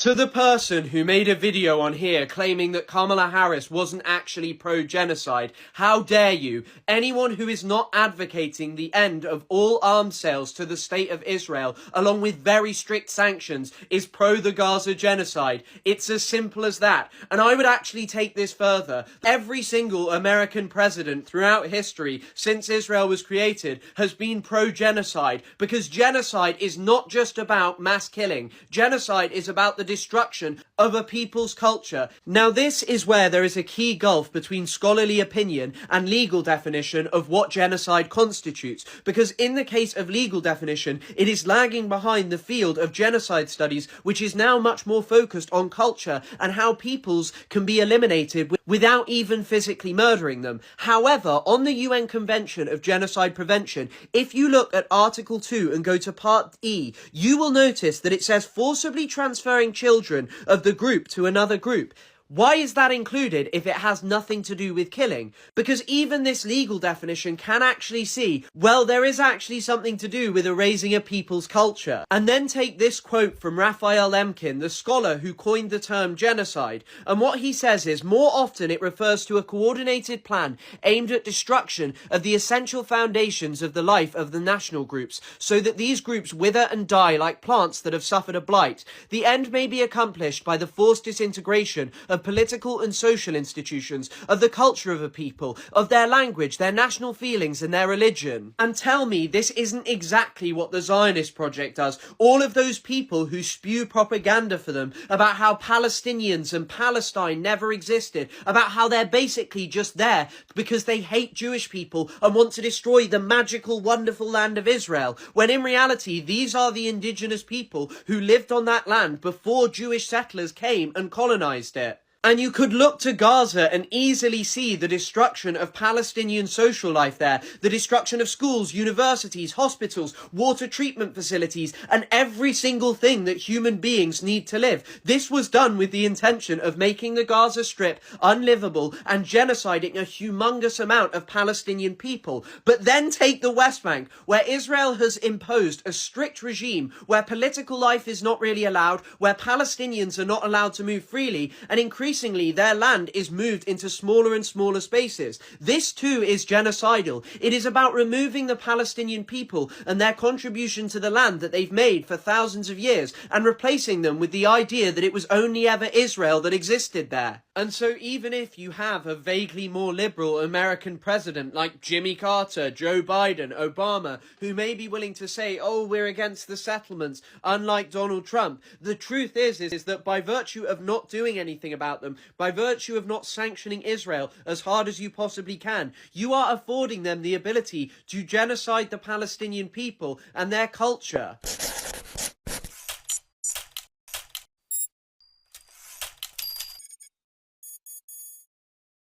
To the person who made a video on here claiming that Kamala Harris wasn't actually pro-genocide, how dare you? Anyone who is not advocating the end of all arms sales to the state of Israel, along with very strict sanctions, is pro the Gaza genocide. It's as simple as that. And I would actually take this further. Every single American president throughout history, since Israel was created, has been pro-genocide, because genocide is not just about mass killing. Genocide is about the destruction of a people's culture. Now this is where there is a key gulf between scholarly opinion and legal definition of what genocide constitutes, because in the case of legal definition, it is lagging behind the field of genocide studies, which is now much more focused on culture and how peoples can be eliminated without even physically murdering them. However, on the UN Convention of Genocide Prevention, if you look at Article 2 and go to Part E, you will notice that it says forcibly transferring children of the group to another group. Why is that included if it has nothing to do with killing? Because even this legal definition can actually see, well, there is actually something to do with erasing a people's culture. And then take this quote from Raphael Lemkin, the scholar who coined the term genocide. And what he says is, more often it refers to a coordinated plan aimed at destruction of the essential foundations of the life of the national groups, so that these groups wither and die like plants that have suffered a blight. The end may be accomplished by the forced disintegration of political and social institutions, of the culture of a people, of their language, their national feelings and their religion. And tell me this isn't exactly what the Zionist project does. All of those people who spew propaganda for them about how Palestinians and Palestine never existed, about how they're basically just there because they hate Jewish people and want to destroy the magical, wonderful land of Israel, when in reality these are the indigenous people who lived on that land before Jewish settlers came and colonized it. And you could look to Gaza and easily see the destruction of Palestinian social life there, the destruction of schools, universities, hospitals, water treatment facilities, and every single thing that human beings need to live. This was done with the intention of making the Gaza Strip unlivable and genociding a humongous amount of Palestinian people. But then take the West Bank, where Israel has imposed a strict regime, where political life is not really allowed, where Palestinians are not allowed to move freely, and increasingly their land is moved into smaller and smaller spaces. This too is genocidal. It is about removing the Palestinian people and their contribution to the land that they've made for thousands of years and replacing them with the idea that it was only ever Israel that existed there. And so even if you have a vaguely more liberal American president like Jimmy Carter, Joe Biden, Obama, who may be willing to say, oh, we're against the settlements, unlike Donald Trump, the truth is that by virtue of not doing anything about them, by virtue of not sanctioning Israel as hard as you possibly can, you are affording them the ability to genocide the Palestinian people and their culture.